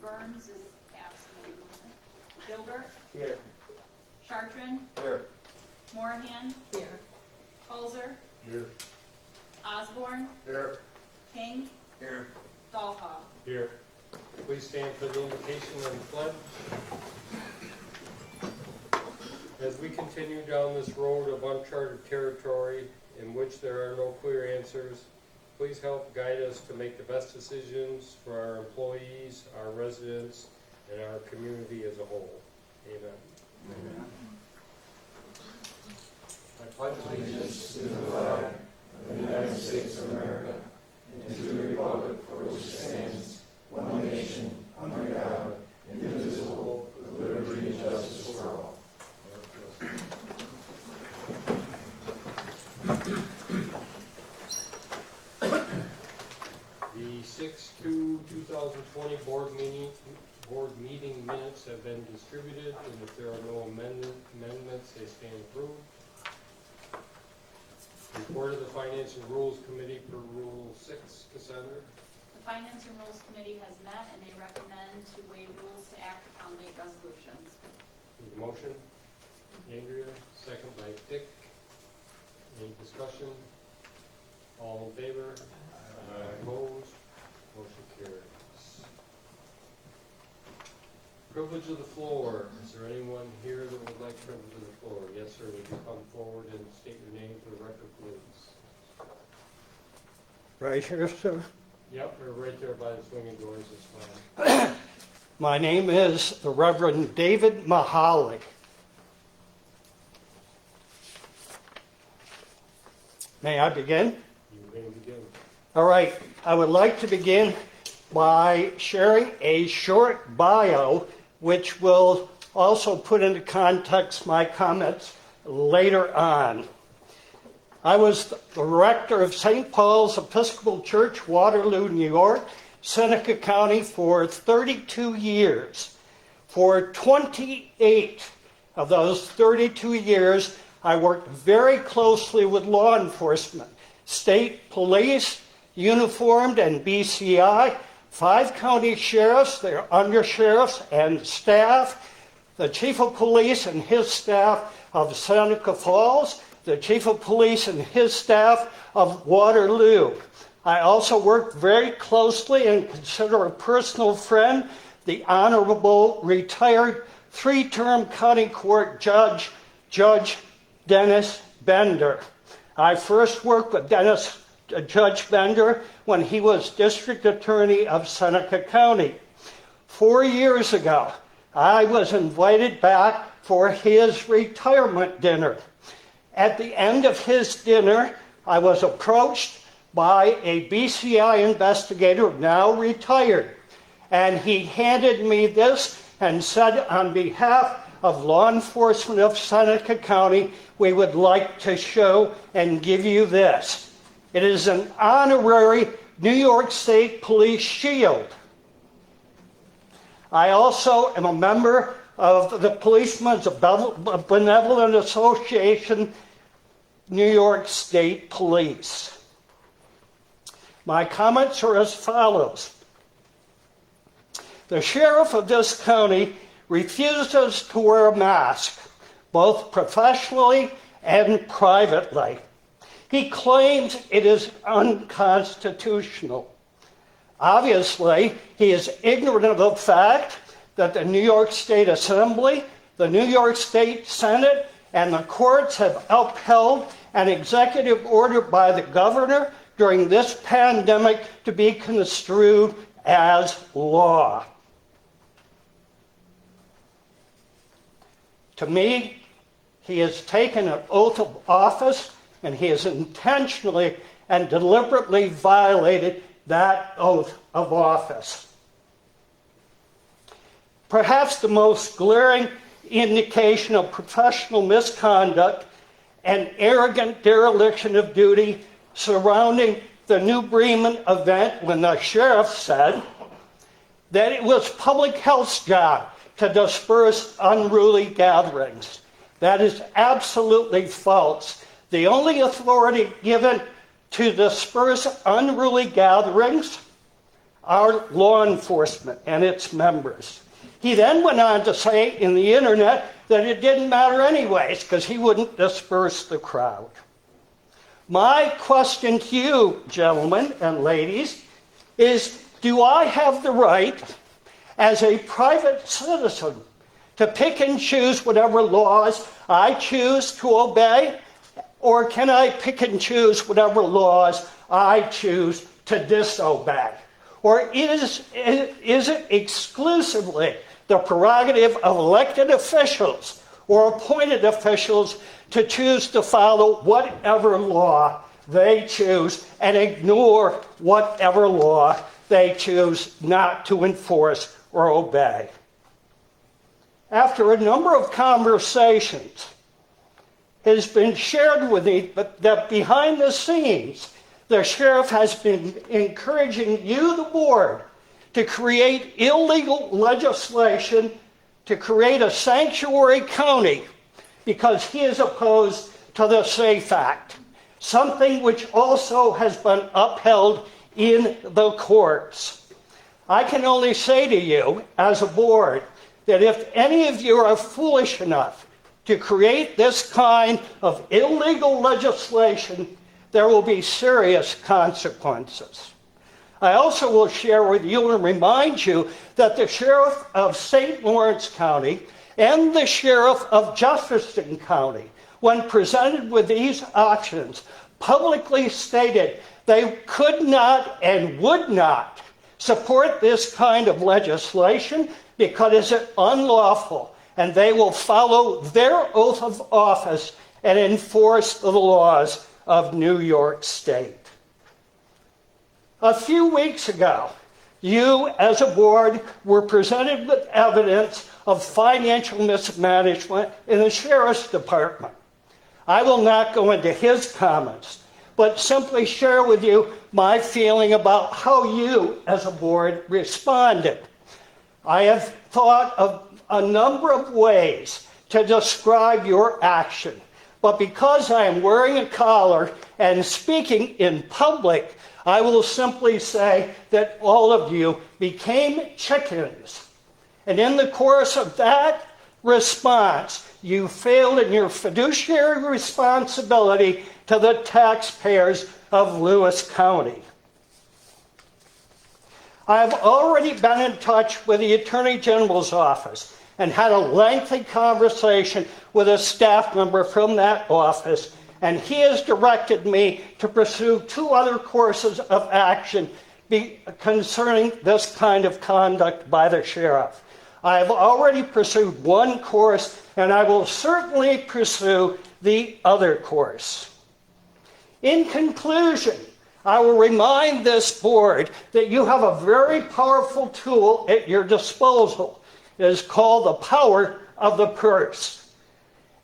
Burns is absent. Gilbert. Here. Chartrand. Here. Morahan. Here. Holzer. Here. Osborne. Here. King. Here. Dahlhaug. Here. Please stand for the invocation and pledge. As we continue down this road of uncharted territory in which there are no clear answers, please help guide us to make the best decisions for our employees, our residents, and our community as a whole. Amen. Amen. I pledge Allegiance to the flag of the United States of America and to the republic for which it stands, one nation, under God, indivisible, with liberty and justice for all. The 6/2/2020 board meeting minutes have been distributed, and if there are no amendments, they stand approved. Report of the Finance and Rules Committee per Rule 6, Cassandra. The Finance and Rules Committee has met and they recommend to waive rules to act upon late resolutions. Need a motion? Andrea, second by Dick. Any discussion? All in favor? Opposed? Motion carries. Privilege of the floor. Is there anyone here that would like privilege of the floor? Yes, sir. Would you come forward and state your name for the record, please? Right here, sir. Yep, or right there by the swinging doors is fine. My name is the Reverend David Mahali. May I begin? You may begin. All right. I would like to begin by sharing a short bio, which will also put into context my comments later on. I was the rector of St. Paul's Episcopal Church, Waterloo, New York, Seneca County for 32 years. For 28 of those 32 years, I worked very closely with law enforcement, state police, uniformed and BCI, 5 county sheriffs, their undersheriffs and staff, the chief of police and his staff of Seneca Falls, the chief of police and his staff of Waterloo. I also worked very closely and consider a personal friend, the Honorable retired 3-term county court judge, Judge Dennis Bender. I first worked with Judge Bender when he was district attorney of Seneca County. 4 years ago, I was invited back for his retirement dinner. At the end of his dinner, I was approached by a BCI investigator, now retired, and he handed me this and said, on behalf of law enforcement of Seneca County, we would like to show and give you this. It is an honorary New York State Police Shield. I also am a member of the Policemen's Benevolent Association, New York State Police. My comments are as follows. The sheriff of this county refuses to wear a mask, both professionally and privately. He claims it is unconstitutional. Obviously, he is ignorant of the fact that the New York State Assembly, the New York State Senate, and the courts have upheld an executive order by the governor during this pandemic to be construed as law. To me, he has taken an oath of office and he has intentionally and deliberately violated that oath of office. Perhaps the most glaring indication of professional misconduct and arrogant dereliction of duty surrounding the New Bremen event when the sheriff said that it was public health's job to disperse unruly gatherings. That is absolutely false. The only authority given to disperse unruly gatherings our law enforcement and its members. He then went on to say in the internet that it didn't matter anyways because he wouldn't disperse the crowd. My question to you, gentlemen and ladies, is do I have the right as a private citizen to pick and choose whatever laws I choose to obey, or can I pick and choose whatever laws I choose to disobey? Or is it exclusively the prerogative of elected officials or appointed officials to choose to follow whatever law they choose and ignore whatever law they choose not to enforce or obey? After a number of conversations, it has been shared with me that behind the scenes, the sheriff has been encouraging you, the board, to create illegal legislation to create a sanctuary county because he is opposed to the SAFE Act, something which also has been upheld in the courts. I can only say to you, as a board, that if any of you are foolish enough to create this kind of illegal legislation, there will be serious consequences. I also will share with you and remind you that the sheriff of St. Lawrence County and the sheriff of Jefferson County, when presented with these options, publicly stated they could not and would not support this kind of legislation because it's unlawful, and they will follow their oath of office and enforce the laws of New York State. A few weeks ago, you as a board were presented with evidence of financial mismanagement in the sheriff's department. I will not go into his comments, but simply share with you my feeling about how you as a board responded. I have thought of a number of ways to describe your action, but because I am wearing a collar and speaking in public, I will simply say that all of you became chickens. And in the course of that response, you failed in your fiduciary responsibility to the taxpayers of Lewis County. I have already been in touch with the Attorney General's office and had a lengthy conversation with a staff member from that office, and he has directed me to pursue 2 other courses of action concerning this kind of conduct by the sheriff. I have already pursued one course, and I will certainly pursue the other course. In conclusion, I will remind this board that you have a very powerful tool at your disposal. It is called the power of the purse.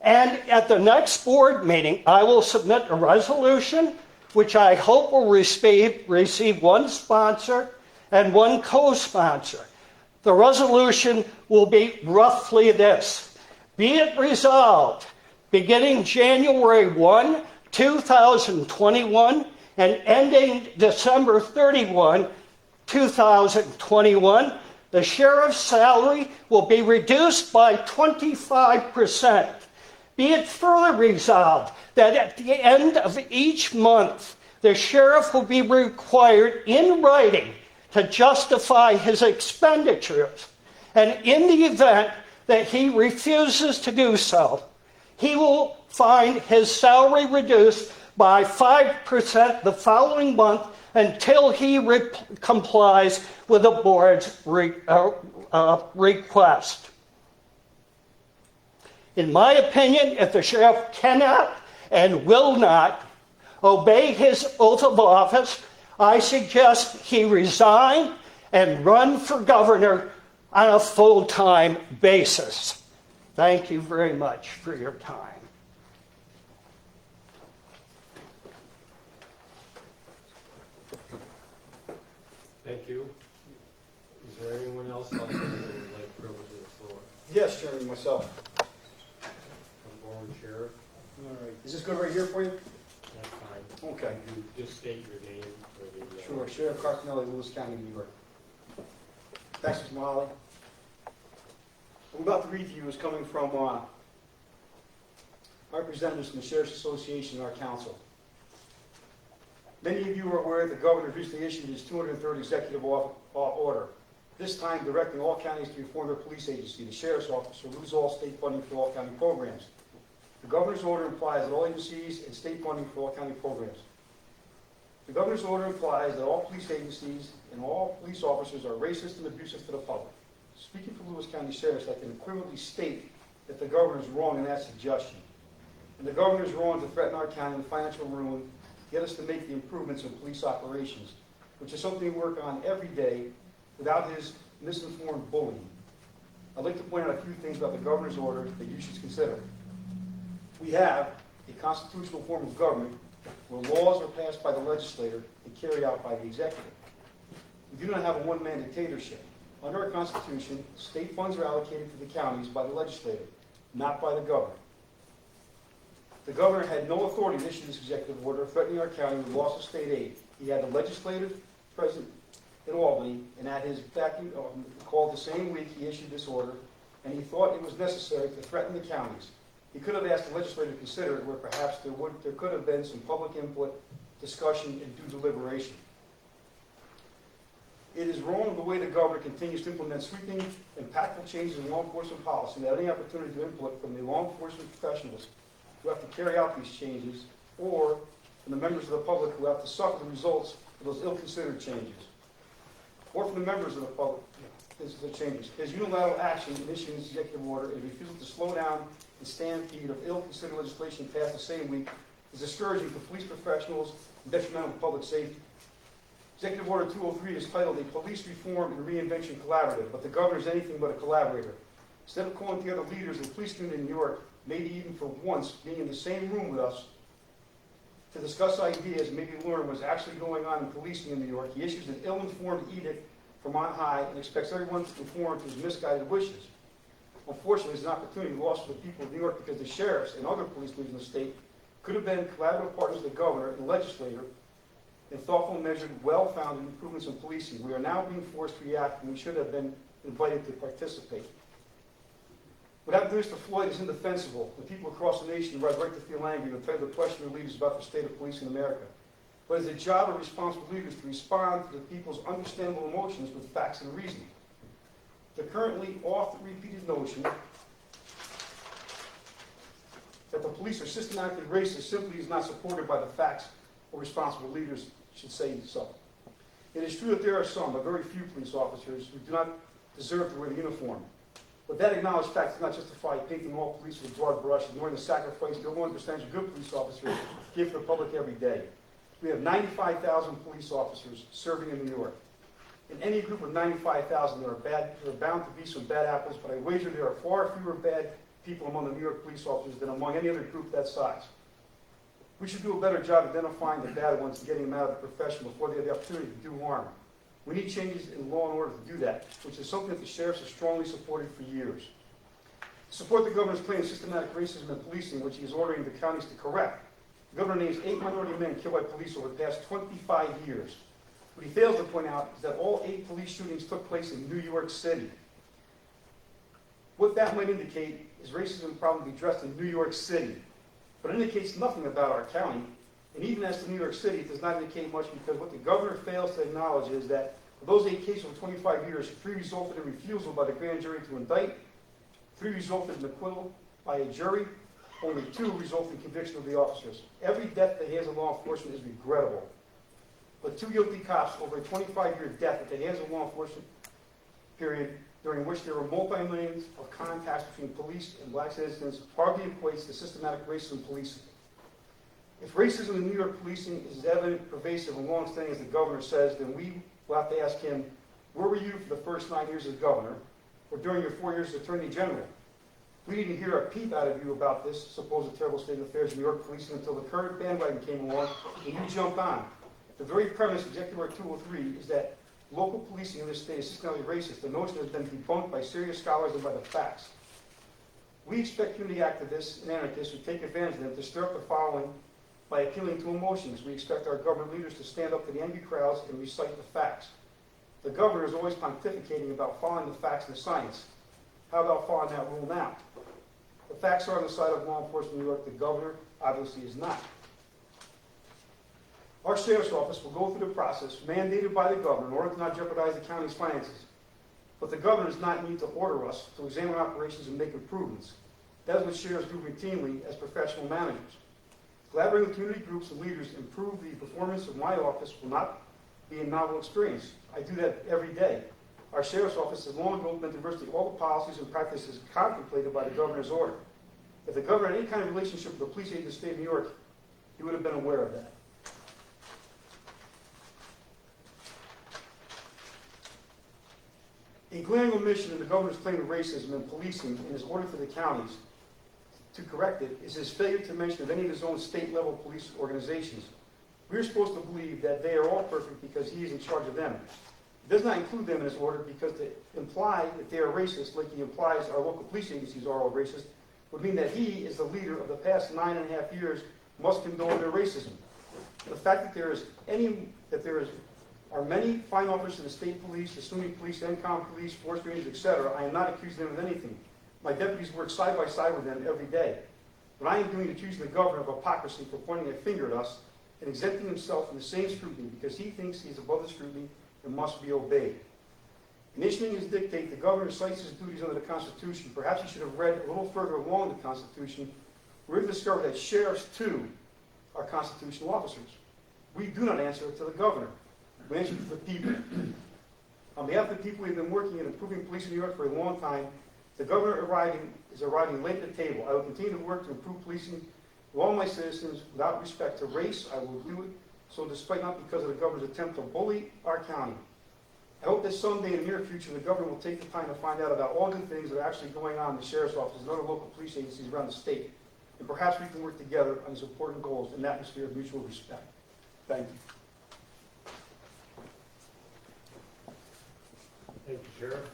And at the next board meeting, I will submit a resolution which I hope will receive one sponsor and one co-sponsor. The resolution will be roughly this: be it resolved, beginning January 1, 2021, and ending December 31, 2021, the sheriff's salary will be reduced by 25%. Be it further resolved that at the end of each month, the sheriff will be required in writing to justify his expenditures. And in the event that he refuses to do so, he will find his salary reduced by 5% the following month until he complies with the board's request. In my opinion, if the sheriff cannot and will not obey his oath of office, I suggest he resign and run for governor on a full-time basis. Thank you very much for your time. Thank you. Is there anyone else out there that would like privilege of the floor? Yes, Chairman, myself. Come forward, Sheriff. All right. Is this good right here for you? That's fine. Okay. You just state your name for the... Sure. Sheriff Carpinelli, Lewis County, New York. Thanks, Mr. Molly. What I'm about to read to you is coming from our representatives from the Sheriff's Association and our council. Many of you are aware that the governor recently issued his 203rd executive order, this time directing all counties to reform their police agency, the Sheriff's Office, or lose all state funding for all county programs. The governor's order implies that all agencies and state funding for all county programs. The governor's order implies that all police agencies and all police officers are racist and abusive to the public. Speaking for Lewis County Sheriffs, I can equivocally state that the governor is wrong in that suggestion. And the governor is wrong to threaten our county with financial ruin, get us to make the improvements in police operations, which is something we work on every day without his misinformed bullying. I'd like to point out a few things about the governor's order that you should consider. We have a constitutional form of government where laws are passed by the legislator and carried out by the executive. We do not have a one-man dictatorship. Under our Constitution, state funds are allocated to the counties by the legislature, not by the governor. The governor had no authority to issue this executive order threatening our county with loss of state aid. He had the legislative present in Albany, and at his vacuum called the same week he issued this order, and he thought it was necessary to threaten the counties. He could have asked the legislature to consider it, where perhaps there could have been some public input, discussion, and due deliberation. It is wrong the way the governor continues to implement sweeping, impactful changes in law enforcement policy without any opportunity to input from the law enforcement professionals who have to carry out these changes, or from the members of the public who have to suffer the results of those ill-considered changes, or from the members of the public. The changes. His unilateral action in issuing this executive order and refusal to slow down the stampede of ill-considered legislation passed the same week is discouraging for police professionals and detrimental to public safety. Executive Order 203 is titled a Police Reform and Reinvention Collaborative, but the governor is anything but a collaborator. Instead of calling together leaders of the police community in New York, maybe even for once being in the same room with us to discuss ideas and maybe learn what's actually going on in policing in New York, he issues an ill-informed edict from on high and expects everyone to conform to his misguided wishes. Unfortunately, there's an opportunity lost for the people of New York because the sheriffs and other police leaders in the state could have been collaborative partners with the governor and the legislator in thoughtful, measured, well-founded improvements in policing. We are now being forced to react, and we should have been invited to participate. What happened to Mr. Floyd is indefensible. The people across the nation have the right to feel angry and entitled to question their leaders about the state of policing in America. But it's the job of responsible leaders to respond to the people's understandable emotions with facts and reason. The currently oft-repeated notion that the police are systematically racist simply is not supported by the facts, or responsible leaders should say so. It is true that there are some, but very few police officers who do not deserve to wear the uniform. But that acknowledged fact does not justify painting all police with a broad brush, ignoring the sacrifice the overwhelming percentage of good police officers give to the public every day. We have 95,000 police officers serving in New York. In any group of 95,000, there are bound to be some bad apples, but I wager there are far fewer bad people among the New York police officers than among any other group that size. We should do a better job identifying the bad ones and getting them out of the profession before they have the opportunity to do harm. We need changes in law and order to do that, which is something that the sheriffs have strongly supported for years. To support the governor's claim of systematic racism in policing, which he is ordering the counties to correct, the governor names 8 minority men killed by police over the past 25 years. What he fails to point out is that all 8 police shootings took place in New York City. What that might indicate is racism problem to be addressed in New York City, but it indicates nothing about our county. And even as to New York City, it does not indicate much, because what the governor fails to acknowledge is that of those 8 cases over 25 years, 3 resulted in refusal by the grand jury to indict, 3 resulted in acquittal by a jury, only 2 resulted in conviction of the officers. Every death at the hands of law enforcement is regrettable. But 2 guilty cops over a 25-year death at the hands of law enforcement period, during which there were multi-millions of contacts between police and black citizens, hardly equates to systematic racism in policing. If racism in New York policing is as evident, pervasive, and long-standing as the governor says, then we will have to ask him, where were you for the first 9 years as governor, or during your 4 years as Attorney General? We didn't hear a peep out of you about this supposed terrible state of affairs in New York policing until the current bandwagon came along and you jumped on. The very premise of Executive Order 203 is that local policing in this state is systematically racist. The notion has been debunked by serious scholars and by the facts. We expect community activists and anarchists who take advantage of them to stir up the following by appealing to emotions. We expect our government leaders to stand up to the angry crowds and recite the facts. The governor is always pontificating about following the facts and the science. How about following that rule now? The facts are on the side of law enforcement in New York. The governor obviously is not. Our sheriff's office will go through the process mandated by the governor in order to not jeopardize the county's finances. But the governor does not need to order us to examine operations and make improvements. That is what sheriffs do routinely as professional managers. Collaborating with community groups and leaders to improve the performance of my office will not be a novel experience. I do that every day. Our sheriff's office has long ago been diverse to all the policies and practices contemplated by the governor's order. If the governor had any kind of relationship with the police agency of the state of New York, he would have been aware of that. A glaring omission in the governor's claim of racism in policing in his order to the counties to correct it is his failure to mention of any of his own state-level police organizations. We are supposed to believe that they are all perfect because he is in charge of them. He does not include them in his order because to imply that they are racist, like he implies our local police agencies are all racist, would mean that he, as the leader of the past 9.5 years, must condone their racism. The fact that are many fine officers of the state police, the SUNY police, NCOM police, forest rangers, etc. I am not accusing them of anything. My deputies work side by side with them every day. What I am doing is accusing the governor of hypocrisy for pointing a finger at us and exempting himself from the same scrutiny because he thinks he is above the scrutiny and must be obeyed. In issuing his dictate, the governor cites his duties under the Constitution. Perhaps he should have read a little further along the Constitution, where he discovered that sheriffs, too, are constitutional officers. We do not answer to the governor. We answer to the people. On behalf of the people we've been working in improving police in New York for a long time, the governor is arriving late at the table. I will continue to work to improve policing with all my citizens without respect to race. I will do it so despite not because of the governor's attempt to bully our county. I hope that someday in the near future the governor will take the time to find out about all the things that are actually going on in the sheriff's office and other local police agencies around the state. And perhaps we can work together on these important goals in an atmosphere of mutual respect. Thank you. Thank you, Sheriff.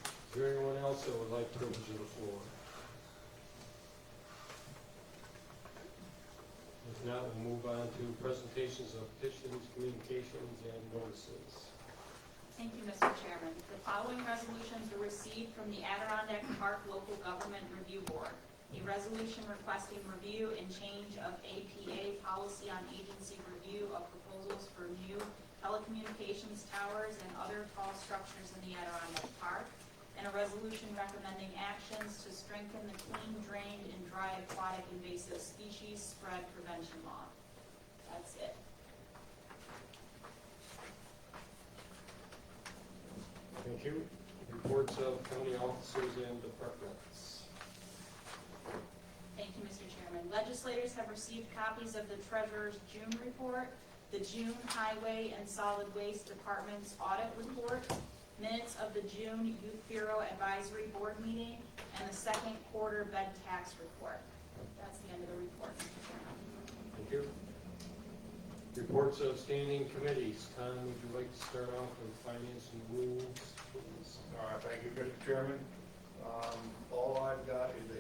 Is there anyone else that would like privilege of the floor? If not, we'll move on to presentations of petitions, communications, and notices. Thank you, Mr. Chairman. The following resolutions were received from the Adirondack Park Local Government Review Board. A resolution requesting review and change of APA policy on agency review of proposals for new telecommunications towers and other tall structures in the Adirondack Park, and a resolution recommending actions to strengthen the clean, drained, and dry aquatic invasive species spread prevention law. That's it. Thank you. Reports of county officers and departments. Thank you, Mr. Chairman. Legislators have received copies of the Treasurer's June report, the June Highway and Solid Waste Department's audit report, minutes of the June Youth Bureau Advisory Board meeting, and the second quarter bed tax report. That's the end of the report, Mr. Chairman. Thank you. Reports of standing committees. Tom, would you like to start off with finance and rules, please? All right, thank you, Mr. Chairman. All I've got is a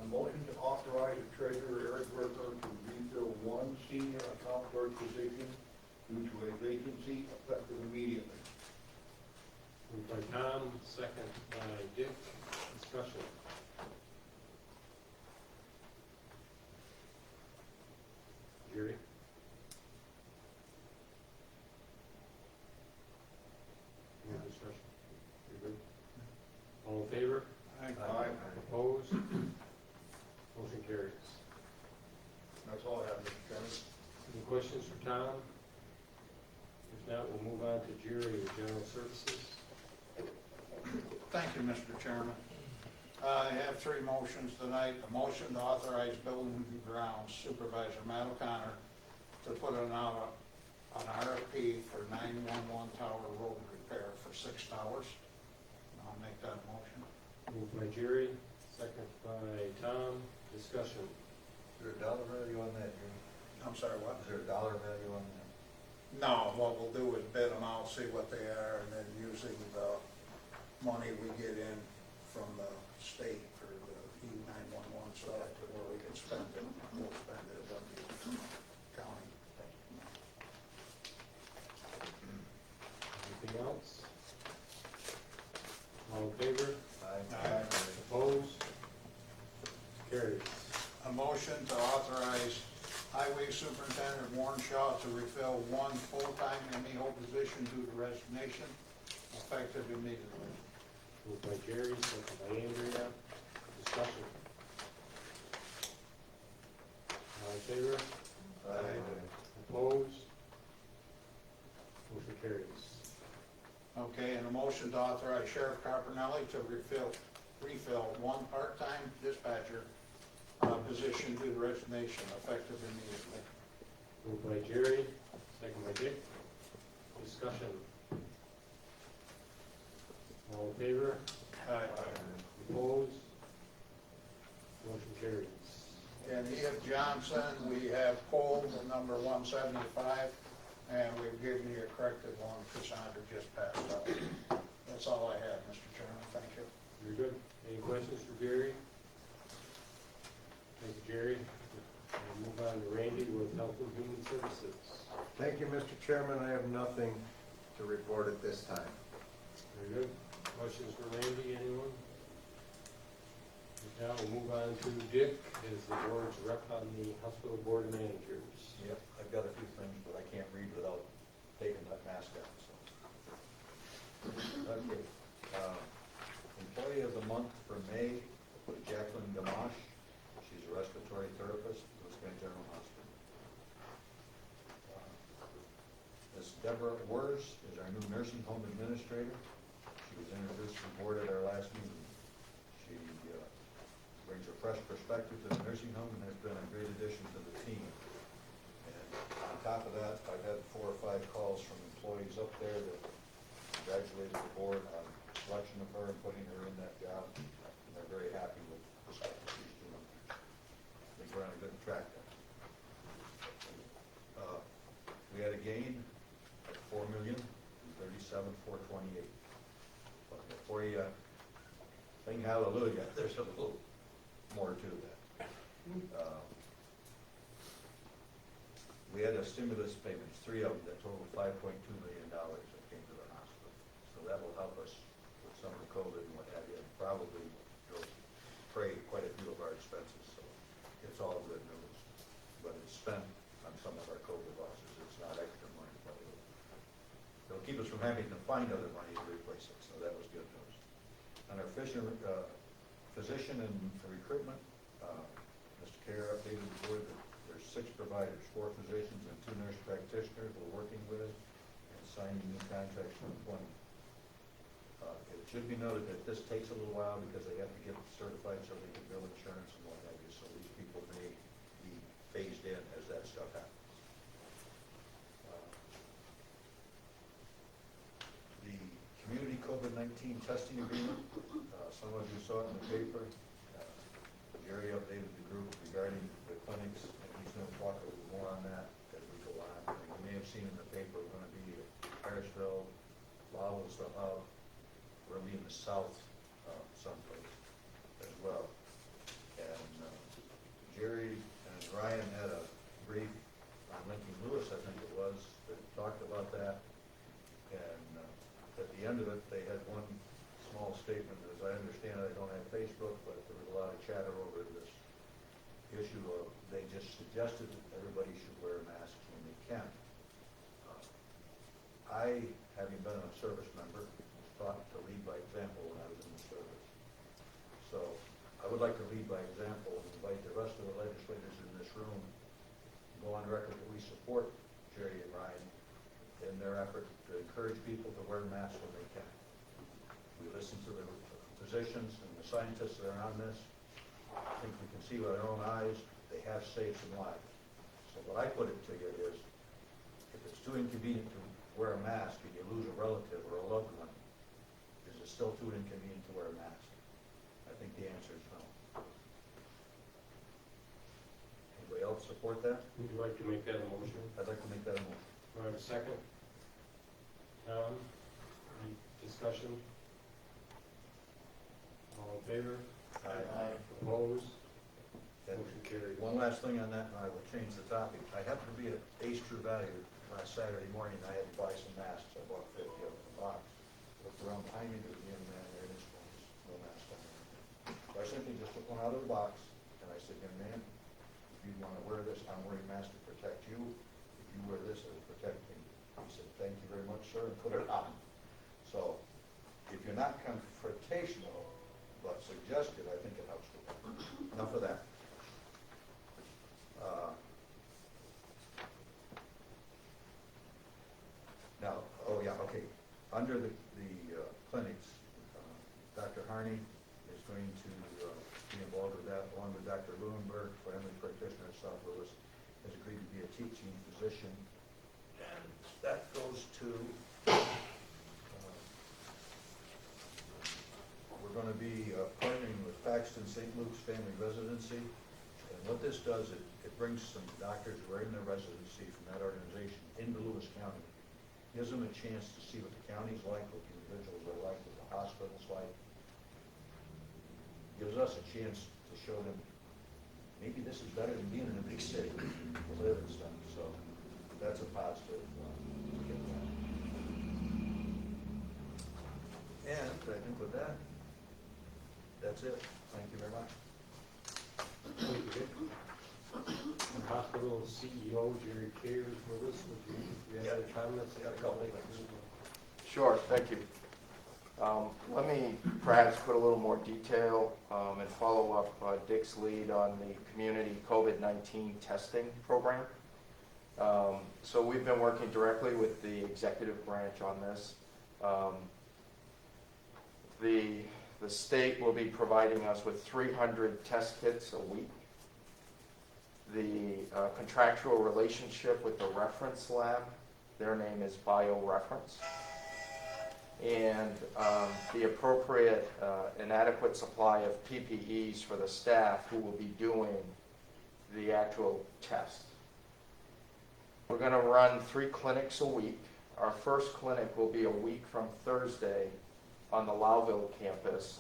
motion to authorize the treasurer, Eric Berger, to refill one senior account clerk position due to a vacancy effective immediately. Moved by Tom, second by Dick. Discussion. Jerry? No discussion? You good? All in favor? Aye. Opposed? Motion carries. That's all I have, Mr. Chairman. Any questions for Tom? If not, we'll move on to Jerry, with General Services. Thank you, Mr. Chairman. I have three motions tonight. A motion to authorize Building and Grounds Supervisor Matt O'Connor to put an RFP for 911 tower road repair for 6 towers. I'll make that motion. Moved by Jerry, second by Tom. Discussion. Is there a dollar value on that, Jimmy? I'm sorry, what? Is there a dollar value on that? No, what we'll do is bid them out, see what they are, and then using the money we get in from the state for the E911 stuff, where we can spend it, we'll spend it at W County. All in favor? Aye. Opposed? Carries. A motion to authorize Highway Superintendent Warren Shaw to refill one full-time MEO position due to resignation, effective immediately. Moved by Jerry, second by Andrea. Discussion. All in favor? Opposed? Motion carries. Okay, and a motion to authorize Sheriff Carpinelli to refill one part-time dispatcher position due to resignation, effective immediately. Moved by Jerry, second by Dick. Discussion. All in favor? Opposed? Motion carries. And E.F. Johnson, we have pulled the number 175, and we've given you a corrected one. Cassandra just passed out. That's all I have, Mr. Chairman. Thank you. You're good. Any questions for Jerry? Thank you, Jerry. We'll move on to Randy with Health and Human Services. Thank you, Mr. Chairman. I have nothing to report at this time. Very good. Questions for Randy, anyone? Now we'll move on to Dick, as the board's rep on the hospital board of managers. Yep, I've got a few things, but I can't read without taking that mask off, so. Okay. Employee of the month for May was Jacqueline Gamache. She's a respiratory therapist at Louis County General Hospital. Ms. Deborah Wers is our new nursing home administrator. She was introduced to the board at our last meeting. She brings a fresh perspective to the nursing home and has been a great addition to the team. And on top of that, I've had 4 or 5 calls from employees up there that congratulated the board on selection of her and putting her in that job. And they're very happy with the stuff that she's doing. I think we're on a good track there. We had a gain of $4,037,428. But before you sing hallelujah, there's a little more to that. We had a stimulus payments, 3 of them, that totaled $5.2 million that came to the hospital. So that will help us with some of the COVID and what have you, and probably it'll pay quite a few of our expenses. So it's all good news. But it's spent on some of our COVID losses. It's not extra money, but it'll keep us from having to find other money to replace it. So that was good news. On our physician and recruitment, Mr. Kerr updated the board that there's 6 providers, 4 physicians and 2 nurse practitioners we're working with and signing new contracts for employment. It should be noted that this takes a little while because they have to get certified so they can bill insurance and what have you. So these people may be phased in as that stuff happens. The community COVID-19 testing agreement, some of you saw it in the paper. Gary updated the group regarding the clinics, and he's going to talk a little more on that as we go on. And you may have seen in the paper, we're going to be at Harrisville, Lowell's the hub. We're going to be in the south someplace as well. And Jerry and Ryan had a brief on Lincoln Lewis, I think it was, that talked about that. And at the end of it, they had one small statement. As I understand it, I don't have Facebook, but there was a lot of chatter over this issue of they just suggested that everybody should wear masks when they can. I, having been a service member, was taught to lead by example when I was in the service. So I would like to lead by example and invite the rest of the legislators in this room to go on record that we support Jerry and Ryan in their effort to encourage people to wear masks when they can. We listen to the physicians and the scientists that are on this. I think we can see with our own eyes, they have saved some lives. So what I put it to you is, if it's too inconvenient to wear a mask and you lose a relative or a loved one, is it still too inconvenient to wear a mask? I think the answer is no. Anybody else support that? Would you like to make that a motion? I'd like to make that a motion. Do I have a second? Tom, any discussion? All in favor? Aye. Opposed? And Motion carried. one last thing on that, and I will change the topic. I happened to be at Ace True Value last Saturday morning. I had to buy some masks. I bought 50 of them in a box. Looked around behind me, there's a young man there in his phone out of the box, and I said, young man, if you want to wear this, I'm wearing a mask to protect you. If you wear this, it'll protect me. He said, thank you very much, sir, and put it on. So if you're not confrontational, but suggestive, I think it helps. Enough of that. Now, oh yeah, okay. Under the clinics, Dr. Harney is going to be involved with that, along with Dr. Lewinberg, family practitioner at South Louis, has agreed to be a teaching physician. And that goes to, we're going to be partnering with Paxton St. Luke's Family Residency. And what this does, it brings some doctors who are in their residency from that organization into Lewis County. Gives them a chance to see what the county's like, what the individuals are like, what the hospital's like. Gives us a chance to show them maybe this is better than being in a big city to live and stuff. So that's a positive. And I think with that, that's it. Thank you very much. Thank you, Dick. The hospital CEO, Jerry Kay, is with us. Would you have any comments? Got a couple of things. Sure, thank you. Let me perhaps put a little more detail and follow up Dick's lead on the community COVID-19 testing program. So we've been working directly with the executive branch on this. The state will be providing us with 300 test kits a week. The contractual relationship with the reference lab, their name is BioReference. And the appropriate and adequate supply of PPEs for the staff who will be doing the actual test. We're going to run 3 clinics a week. Our first clinic will be a week from Thursday on the Lowville campus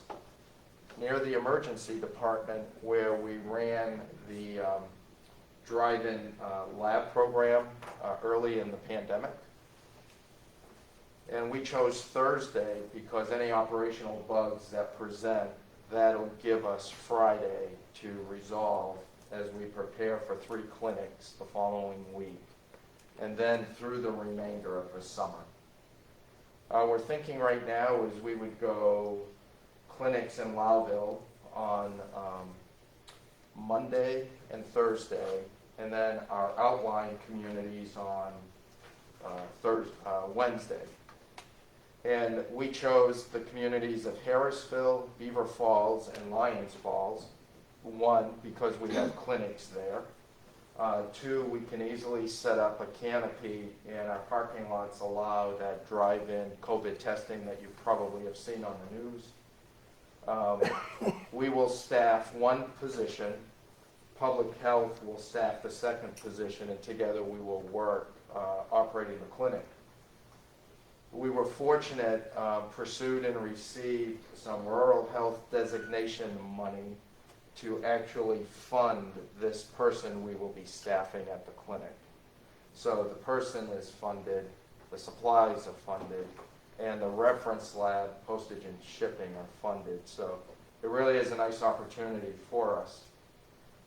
near the emergency department where we ran the drive-in lab program early in the pandemic. And we chose Thursday because any operational bugs that present, that'll give us Friday to resolve as we prepare for 3 clinics the following week, and then through the remainder of the summer. We're thinking right now is we would go clinics in Lowville on Monday and Thursday, and then our outlying communities on Wednesday. And we chose the communities of Harrisville, Beaver Falls, and Lyons Falls. 1, because we have clinics there. 2, we can easily set up a canopy, and our parking lots allow that drive-in COVID testing that you probably have seen on the news. We will staff 1 position. Public health will staff the 2nd position, and together we will work operating the clinic. We were fortunate, pursued and received some rural health designation money to actually fund this person we will be staffing at the clinic. So the person is funded, the supplies are funded, and the reference lab, postage and shipping are funded. So it really is a nice opportunity for us.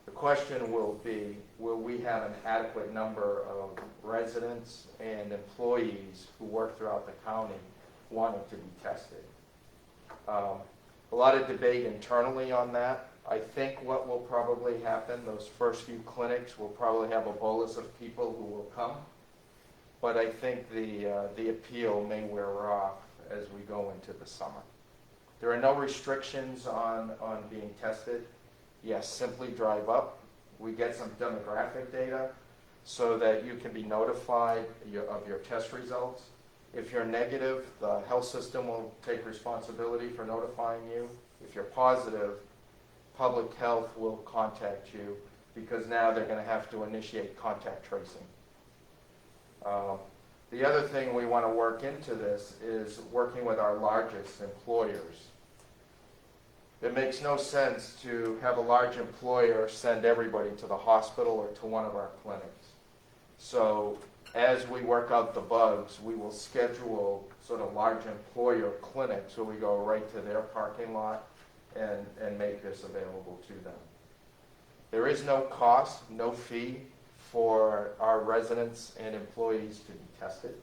The question will be, will we have an adequate number of residents and employees who work throughout the county wanting to be tested? A lot of debate internally on that. I think what will probably happen, those first few clinics will probably have a bolus of people who will come, but I think the appeal may wear off as we go into the summer. There are no restrictions on being tested. Yes, simply drive up. We get some demographic data so that you can be notified of your test results. If you're negative, the health system will take responsibility for notifying you. If you're positive, public health will contact you because now they're going to have to initiate contact tracing. The other thing we want to work into this is working with our largest employers. It makes no sense to have a large employer send everybody to the hospital or to one of our clinics. So as we work out the bugs, we will schedule sort of large employer clinics where we go right to their parking lot and make this available to them. There is no cost, no fee for our residents and employees to be tested.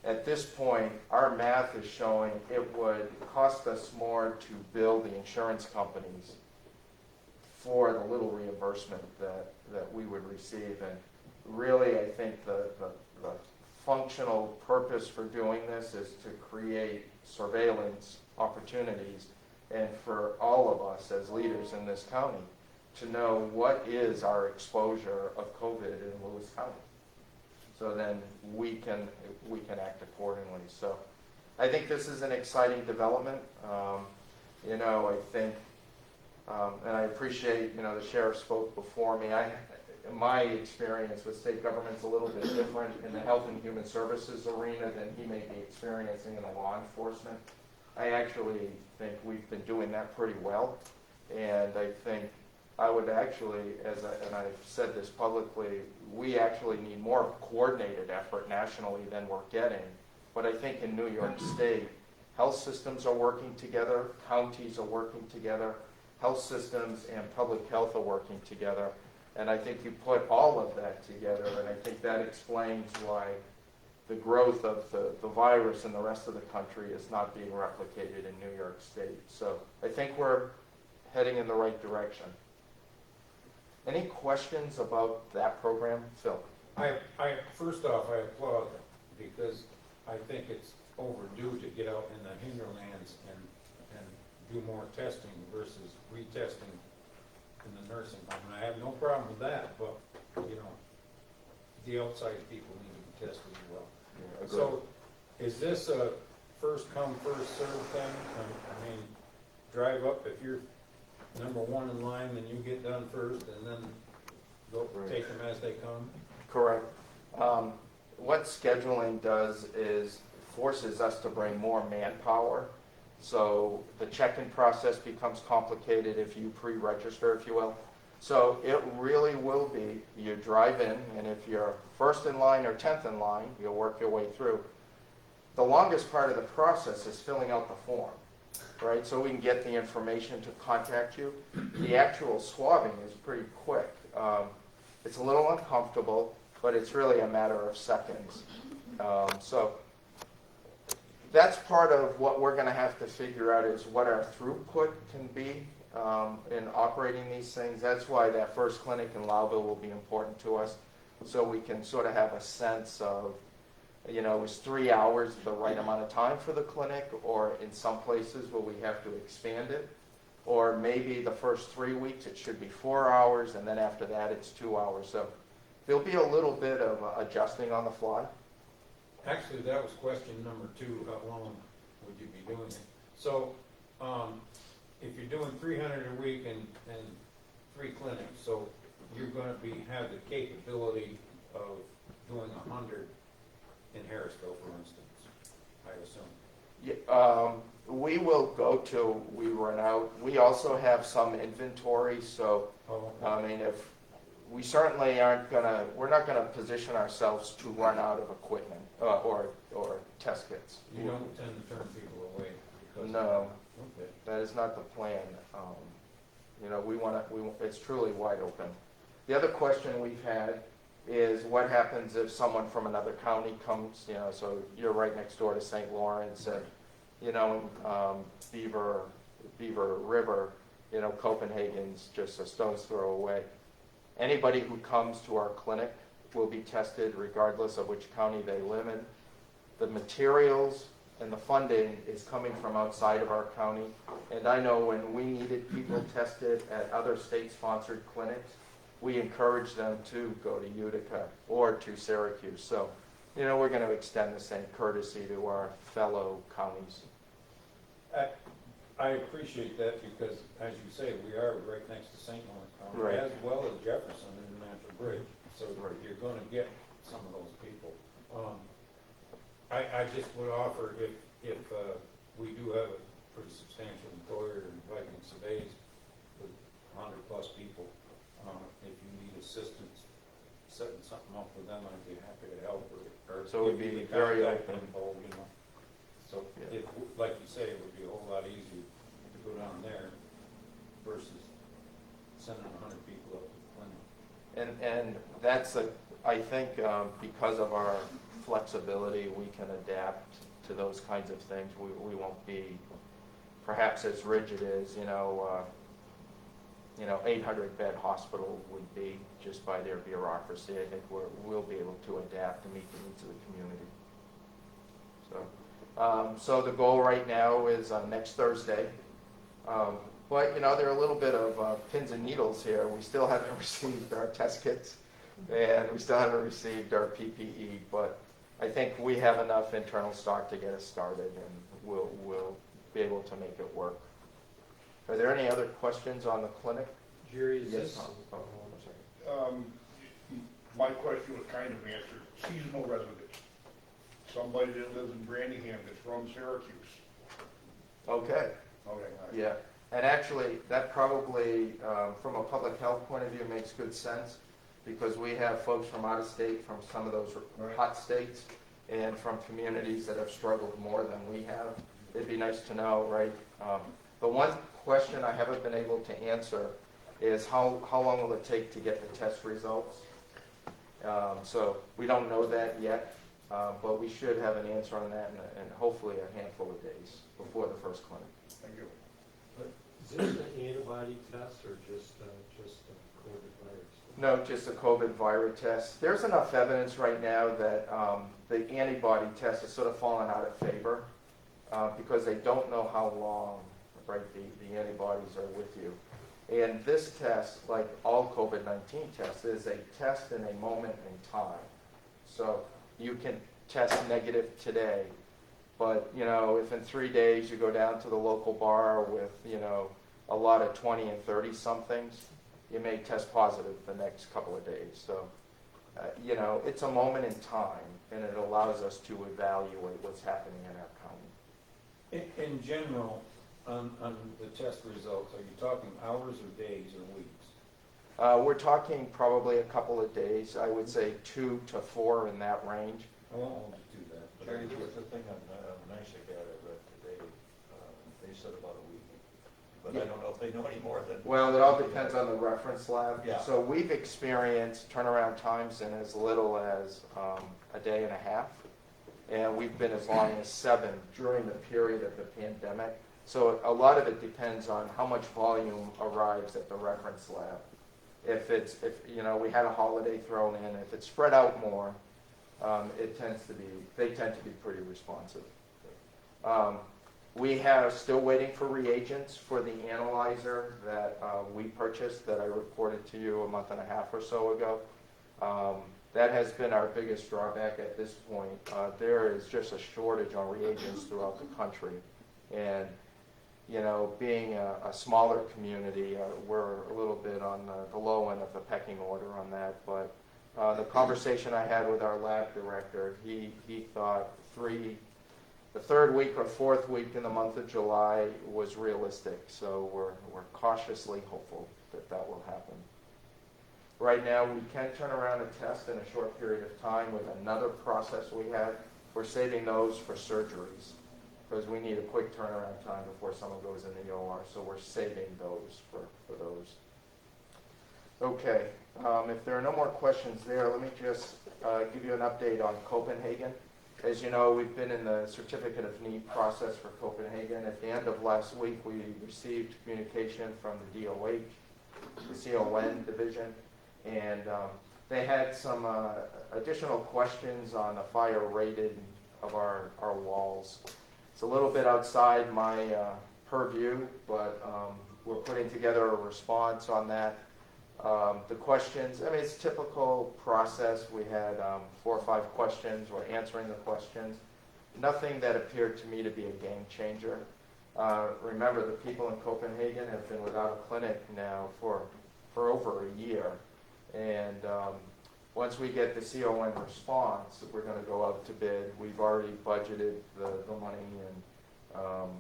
At this point, our math is showing it would cost us more to bill the insurance companies for the little reimbursement that we would receive. And really, I think the functional purpose for doing this is to create surveillance opportunities and for all of us as leaders in this county to know what is our exposure of COVID in Lewis County. So then we can act accordingly. So I think this is an exciting development. I think, and I appreciate, the sheriff spoke before me. My experience with state government's a little bit different in the health and human services arena than he may be experiencing in the law enforcement. I actually think we've been doing that pretty well, and I think I would actually, and I've said this publicly, we actually need more coordinated effort nationally than we're getting. But I think in New York State, health systems are working together, counties are working together, health systems and public health are working together. And I think you put all of that together, and I think that explains why the growth of the virus in the rest of the country is not being replicated in New York State. So I think we're heading in the right direction. Any questions about that program, Phil? First off, I applaud them because I think it's overdue to get out in the hinterlands and do more testing versus retesting in the nursing home. And I have no problem with that, but, the outside people need to be tested as well. Yeah, so is this a first come, first served thing? I mean, drive up, if you're number one in line, then you get done first, and then go take them as they come? Correct. What scheduling does is forces us to bring more manpower. So the check-in process becomes complicated if you pre-register, if you will. So it really will be, you drive in, and if you're first in line or 10th in line, you'll work your way through. The longest part of the process is filling out the form, right? So we can get the information to contact you. The actual swabbing is pretty quick. It's a little uncomfortable, but it's really a matter of seconds. So that's part of what we're going to have to figure out is what our throughput can be in operating these things. That's why that first clinic in Lowville will be important to us, so we can sort of have a sense of, is 3 hours the right amount of time for the clinic, or in some places will we have to expand it, or maybe the first 3 weeks it should be 4 hours, and then after that it's 2 hours. So there'll be a little bit of adjusting on the fly. Actually, that was question number 2. How long would you be doing it? So, if you're doing 300 a week and 3 clinics, so you're going to have the capability of doing 100 in Harrisville, for instance, I assume. Yeah, we will go till we run out. We also have some inventory, so I mean, if we certainly we're not gonna position ourselves to run out of equipment or test kits. You don't tend to turn people away because No, okay. that is not the plan. It's truly wide open. The other question we've had is what happens if someone from another county comes, so you're right next door to St. Lawrence and, Beaver River, Copenhagen's just a stone's throw away. Anybody who comes to our clinic will be tested regardless of which county they live in. The materials and the funding is coming from outside of our county. And I know when we needed people tested at other state-sponsored clinics, we encouraged them to go to Utica or to Syracuse. So, we're going to extend the same courtesy to our fellow counties. I appreciate that because, as you say, we are right next to St. Lawrence County, Right. as well as Jefferson International Bridge. So you're going to get some of those people. I just would offer if we do have a pretty substantial employer in Vikings Surveys with 100+ people, if you need assistance setting something up with them, I'd be happy to help. Or So we'd give be you the very contact open. info, So, Yeah. like you say, it would be a whole lot easier to go down there versus sending 100 people up to the clinic. And that's I think because of our flexibility, we can adapt to those kinds of things. We won't be perhaps as rigid as, 800-bed hospital would be just by their bureaucracy. I think we'll be able to adapt to meet the needs of the community. So the goal right now is next Thursday. But, there are a little bit of pins and needles here. We still haven't received our test kits, and we still haven't received our PPE, but I think we have enough internal stock to get us started, and we'll be able to make it work. Are there any other questions on the clinic? Jerry, is Yes, this? Tom. Oh, I'm sorry. My question was kind of answered. Seasonal residents. Somebody that lives in Branningham that's from Syracuse. Okay. Okay, all right. Yeah, and actually, that probably, from a public health point of view, makes good sense, because we have folks from out of state, from some of those hot states, and from communities that have struggled more than we have. It'd be nice to know, right? The one question I haven't been able to answer is how long will it take to get the test results? So we don't know that yet, but we should have an answer on that in hopefully a handful of days before the first clinic. Thank you. Is this an antibody test or just a COVID virus? No, just a COVID virus test. There's enough evidence right now that the antibody test has sort of fallen out of favor because they don't know how long, right, the antibodies are with you. And this test, like all COVID-19 tests, is a test in a moment in time. So you can test negative today, but, if in 3 days you go down to the local bar with, a lot of 20 and 30 somethings, you may test positive the next couple of days. So, it's a moment in time, and it allows us to evaluate what's happening in our county. In general, on the test results, are you talking hours or days or weeks? We're talking probably a couple of days. I would say 2 to 4 in that range. I won't hold you to that. But Jerry, there was a thing on NICEAG I read today, they said about a week, but I don't know if they know any more than. Well, it all depends on the reference lab. Yeah. So we've experienced turnaround times in as little as a day and a half, and we've been as long as 7 during the period of the pandemic. So a lot of it depends on how much volume arrives at the reference lab. If we had a holiday thrown in, if it's spread out more, they tend to be pretty responsive. We are still waiting for reagents for the analyzer that we purchased that I reported to you a month and a half or so ago. That has been our biggest drawback at this point. There is just a shortage on reagents throughout the country. And, being a smaller community, we're a little bit on the low end of the pecking order on that. But the conversation I had with our lab director, he thought the 3rd week or 4th week in the month of July was realistic. So we're cautiously hopeful that will happen. Right now, we can turn around a test in a short period of time with another process we have. We're saving those for surgeries because we need a quick turnaround time before someone goes in the OR. So we're saving those for those. Okay, if there are no more questions there, let me just give you an update on Copenhagen. As you know, we've been in the Certificate of Need process for Copenhagen. At the end of last week, we received communication from the DOH, the CON division, and they had some additional questions on the fire rated of our walls. It's a little bit outside my purview, but we're putting together a response on that. The questions, it's typical process. We had 4 or 5 questions. We're answering the questions. Nothing that appeared to me to be a game changer. Remember, the people in Copenhagen have been without a clinic now for over a year. And once we get the CON response, we're going to go out to bid. We've already budgeted the money, and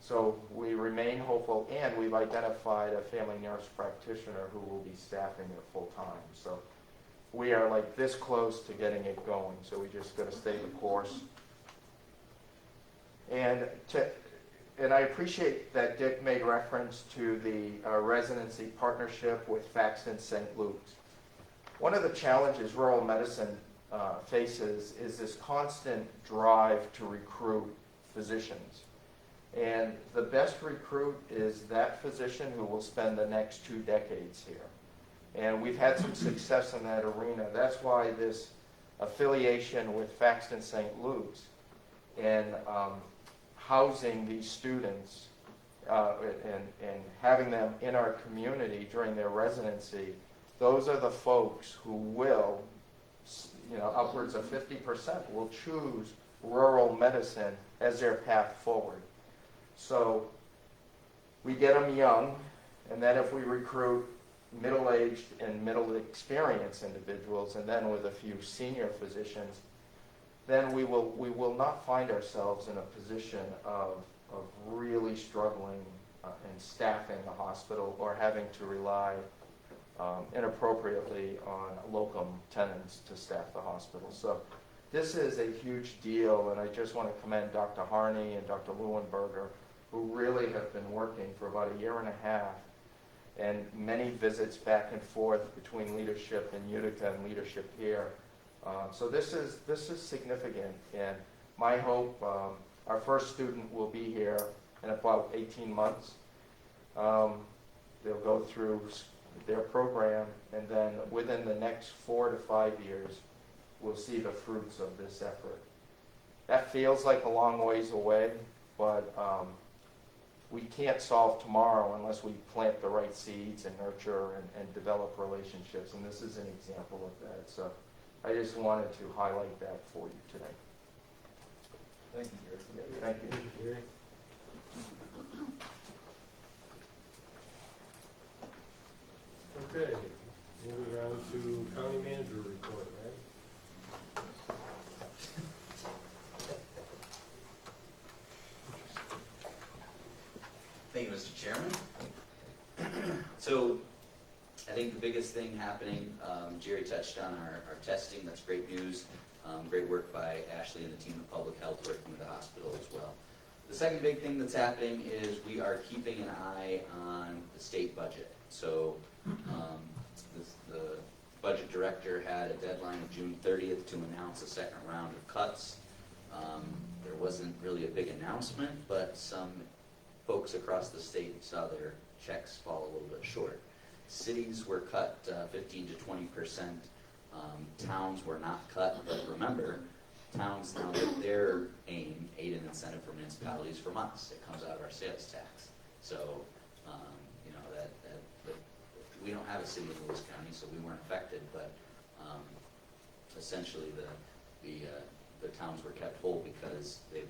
so we remain hopeful, and we've identified a family nurse practitioner who will be staffing it full time. So we are like this close to getting it going, so we just got to stay the course. And and I appreciate that Dick made reference to the residency partnership with Faxton St. Luke's. One of the challenges rural medicine faces is this constant drive to recruit physicians. And the best recruit is that physician who will spend the next 2 decades here. And we've had some success in that arena. That's why this affiliation with Faxton St. Luke's and housing these students and having them in our community during their residency, those are the folks who will, upwards of 50% will choose rural medicine as their path forward. So we get them young, and then if we recruit middle-aged and middle-experienced individuals, and then with a few senior physicians, then we will not find ourselves in a position of really struggling in staffing the hospital or having to rely inappropriately on locum tenens to staff the hospital. So this is a huge deal, and I just want to commend Dr. Harney and Dr. Leuenberger, who really have been working for about 1.5 years, and many visits back and forth between leadership in Utica and leadership here. So this is significant, and my hope, our first student will be here in about 18 months. They'll go through their program, and then within the next 4 to 5 years, we'll see the fruits of this effort. That feels like a long ways away, but we can't solve tomorrow unless we plant the right seeds and nurture and develop relationships, and this is an example of that. So I just wanted to highlight that for you today. Thank you, Gary. Thank you. Gary? Okay, moving on to county manager report, right? Thank you, Mr. Chairman. So, I think the biggest thing happening, Jerry touched on our testing. That's great news. Great work by Ashley and the team of public health working with the hospital as well. The second big thing that's happening is we are keeping an eye on the state budget. So, the budget director had a deadline of June 30th to announce a second round of cuts. There wasn't really a big announcement, but some folks across the state saw their checks fall a little bit short. Cities were cut 15 to 20%. Towns were not cut, but remember, towns now get their aim, aid and incentive for municipalities from us. It comes out of our sales tax. So, that we don't have a city in Lewis County, so we weren't affected, but essentially the towns were kept whole because the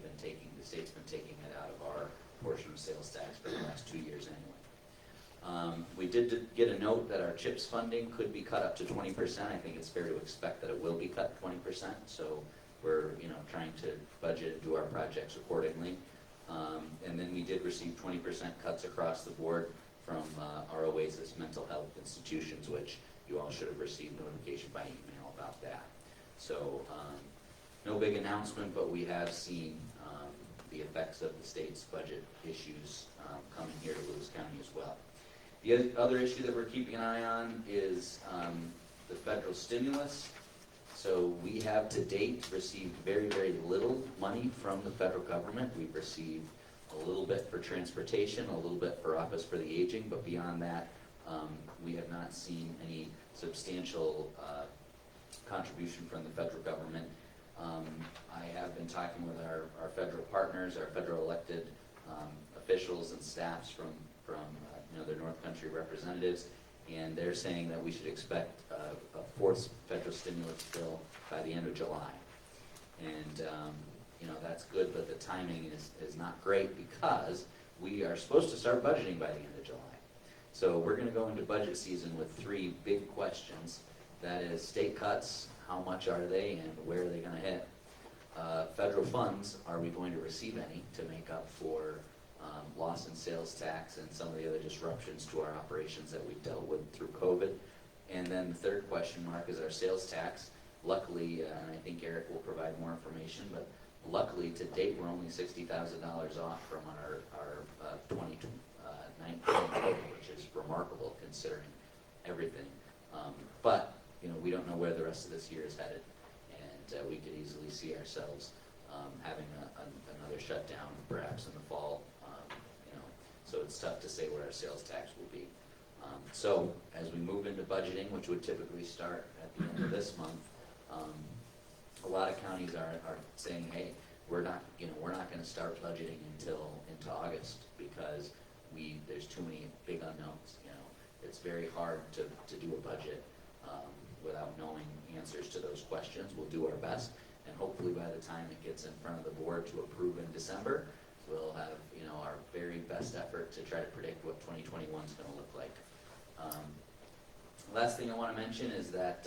state's been taking it out of our portion of sales tax for the last 2 years anyway. We did get a note that our CHIPS funding could be cut up to 20%. I think it's fair to expect that it will be cut 20%. So we're trying to budget and do our projects accordingly. And then we did receive 20% cuts across the board from our Oasis mental health institutions, which you all should have received notification by email about that. So no big announcement, but we have seen the effects of the state's budget issues coming here to Lewis County as well. The other issue that we're keeping an eye on is the federal stimulus. So we have to date received very, very little money from the federal government. We've received a little bit for transportation, a little bit for Office for the Aging, but beyond that, we have not seen any substantial contribution from the federal government. I have been talking with our federal partners, our federal elected officials and staffs from their North Country representatives, and they're saying that we should expect a fourth federal stimulus bill by the end of July. And that's good, but the timing is not great because we are supposed to start budgeting by the end of July. So we're going to go into budget season with 3 big questions. That is state cuts, how much are they and where are they going to hit? Federal funds, are we going to receive any to make up for loss in sales tax and some of the other disruptions to our operations that we've dealt with through COVID? And then the third question mark is our sales tax. Luckily, and I think Eric will provide more information, but Luckily, to date, we're only $60,000 off from our 2019 total, which is remarkable considering everything. But, you know, we don't know where the rest of this year is headed, and we could easily see ourselves having another shutdown, perhaps in the fall. You know, so it's tough to say what our sales tax will be. So as we move into budgeting, which would typically start at the end of this month, a lot of counties are saying, hey, we're not going to start budgeting until into August because there's too many big unknowns. You know, it's very hard to do a budget without knowing answers to those questions. We'll do our best, and hopefully by the time it gets in front of the board to approve in December, we'll have, you know, our very best effort to try to predict what 2021 is going to look like. Last thing I want to mention is that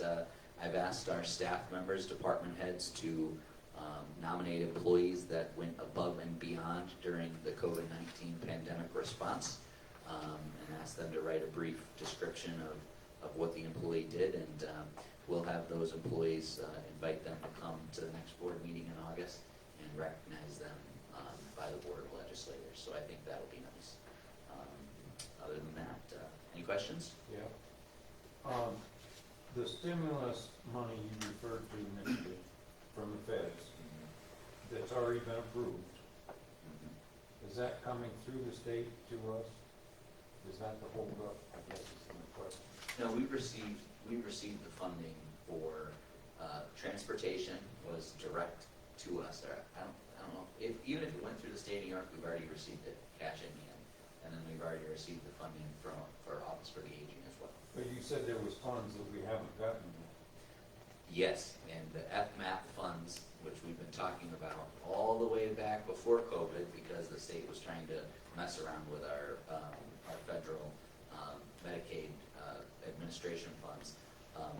I've asked our staff members, department heads, to nominate employees that went above and beyond during the COVID-19 pandemic response, and asked them to write a brief description of what the employee did, and we'll have those employees invite them to come to the next board meeting in August and recognize them by the Board of Legislators. So I think that'll be nice. Other than that, any questions? Yeah. The stimulus money you referred to initially from the feds, that's already been approved, is that coming through the state to us? Is that the holdup, I guess is the question. No, we received the funding for transportation was direct to us. I don't know, even if it went through the state of New York, we've already received it, cash in hand. And then we've already received the funding for Office for the Aging as well. But you said there was funds that we haven't gotten. Yes, and the FMAP funds, which we've been talking about all the way back before COVID, because the state was trying to mess around with our federal Medicaid administration funds.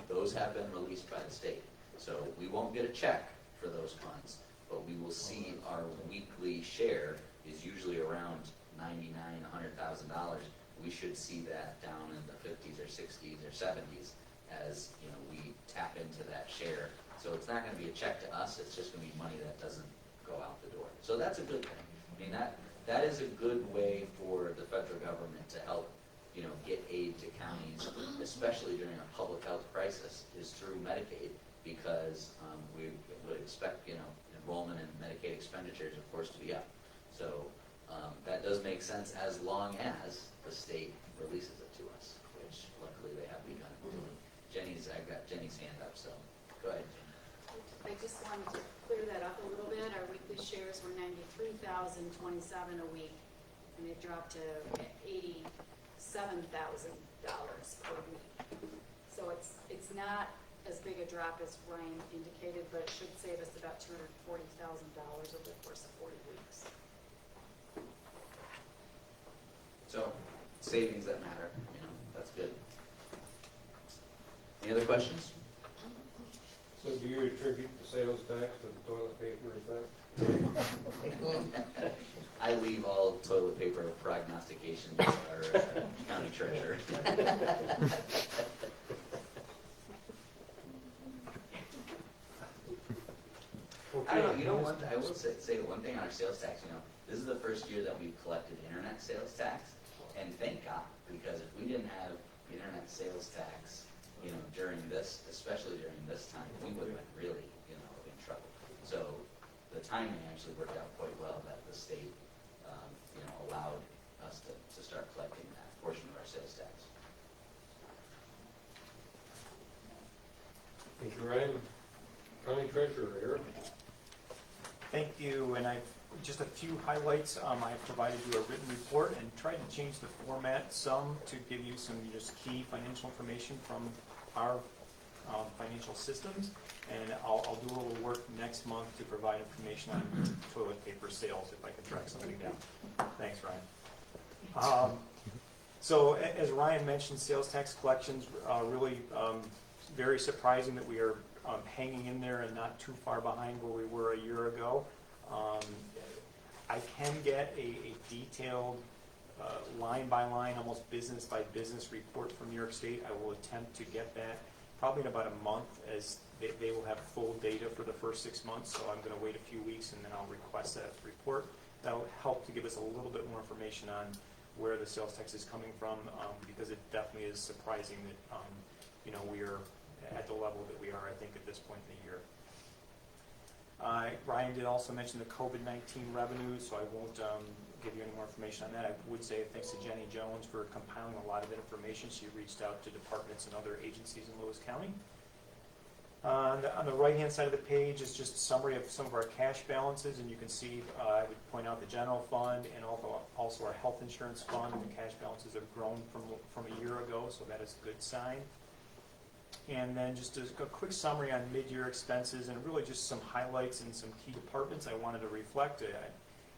Those have been released by the state. So we won't get a check for those funds, but we will see our weekly share is usually around $99,000, $100,000. We should see that down in the 50s or 60s or 70s as, you know, we tap into that share. So it's not going to be a check to us. It's just going to be money that doesn't go out the door. So that's a good thing. I mean, that is a good way for the federal government to help, you know, get aid to counties, especially during a public health crisis, is through Medicaid, because we would expect, you know, enrollment in Medicaid expenditures, of course, to be up. So that does make sense as long as the state releases it to us, which luckily they have begun doing. I've got Jenny's hand up, so go ahead, Jenny. I just wanted to clear that up a little bit. Our weekly shares were $93,027 a week, and it dropped to $87,000 per week. So it's not as big a drop as Ryan indicated, but it should save us about $240,000 over the course of 40 weeks. So savings that matter, you know, that's good. Any other questions? So do you attribute the sales tax to the toilet paper effect? I leave all toilet paper prognostication to our county treasurer. I don't know, you know what, I will say one thing on our sales tax, you know, this is the first year that we've collected internet sales tax, and thank God, because if we didn't have internet sales tax, you know, during this, especially during this time, we would have been really, you know, in trouble. So the timing actually worked out quite well that the state, you know, allowed us to start collecting that portion of our sales tax. Thank you, Ryan. County Treasurer, Eric. Thank you, and just a few highlights. I have provided you a written report and tried to change the format some to give you some just key financial information from our financial systems, and I'll do a little work next month to provide information on toilet paper sales if I can track something down. Thanks, Ryan. So as Ryan mentioned, sales tax collections really very surprising that we are hanging in there and not too far behind where we were a year ago. I can get a detailed line by line, almost business by business report from New York State. I will attempt to get that probably in about a month, as they will have full data for the first 6 months, so I'm gonna wait a few weeks and then I'll request that report. That'll help to give us a little bit more information on where the sales tax is coming from, because it definitely is surprising that, we're at the level that we are, I think, at this point in the year. Ryan did also mention the COVID-19 revenue, so I won't give you any more information on that. I would say thanks to Jenny Jones for compiling a lot of information. She reached out to departments and other agencies in Lewis County. On the right-hand side of the page is just a summary of some of our cash balances, and you can see, I would point out the general fund and also our health insurance fund. The cash balances have grown from a year ago, so that is a good sign. And then just a quick summary on mid-year expenses, and really just some highlights and some key departments I wanted to reflect.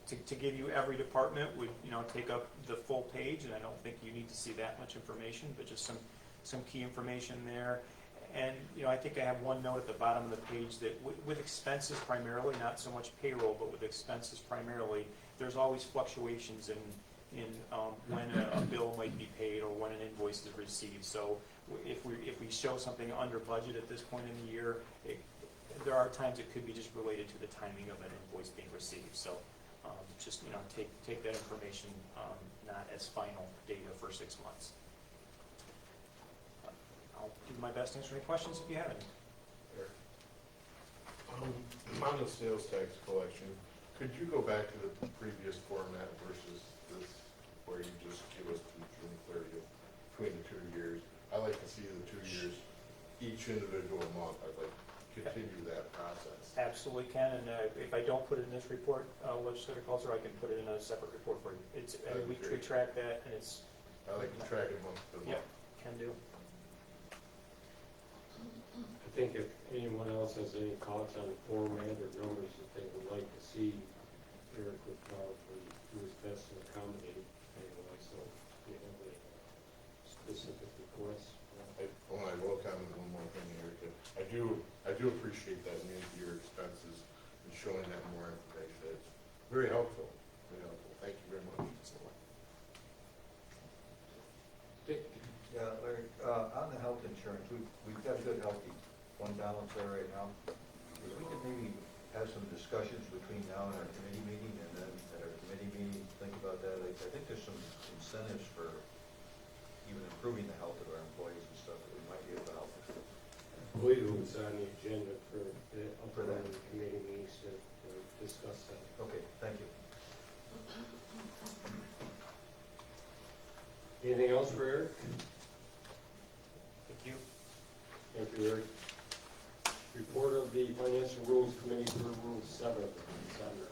To give you every department would take up the full page, and I don't think you need to see that much information, but just some key information there. And I think I have one note at the bottom of the page that with expenses primarily, not so much payroll, but with expenses primarily, there's always fluctuations in when a bill might be paid or when an invoice is received. So if we show something under budget at this point in the year, there are times it could be just related to the timing of an invoice being received. So just take that information not as final data for 6 months. I'll do my best to answer any questions if you have any. On the sales tax collection, could you go back to the previous format versus this, where you just give us to June 30th between the 2 years? I like to see the 2 years, each individual month. I'd like to continue that process. Absolutely can, and if I don't put it in this report, Legislator Coulter, I can put it in a separate report for you. We track that, and it's. I like to track it month to month. Yep, can do. I think if anyone else has any thoughts on the format or numbers that they would like to see, Eric would probably do his best to accommodate anyway, so if you have any specific requests. I will comment one more thing, Eric. I do appreciate that mid-year expenses and showing that more information. It's very helpful. Very helpful. Thank you very much. Dick? Yeah, Larry, on the health insurance, we've got a good healthy fund balance there right now. If we could maybe have some discussions between now and our committee meeting, and then at our committee meeting, think about that. I think there's some incentives for even improving the health of our employees and stuff that we might be able to help with. I believe it was on the agenda for the upcoming committee meetings to discuss that. Okay, thank you. Anything else for Eric? Thank you. Thank you, Eric. Report of the Financial Rules Committee for Rule 7. Sandra.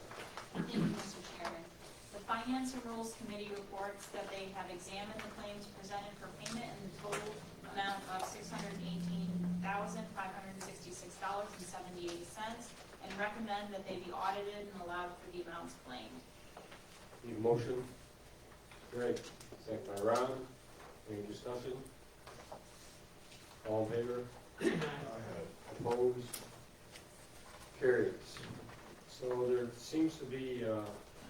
Thank you, Mr. Chairman. The Finance and Rules Committee reports that they have examined the claims presented for payment in the total amount of $618,566.78 and recommend that they be audited and allowed for the amounts claimed. Need a motion? Greg, second by Ron. Any discussion? All in favor? Opposed? Carries. So there seems to be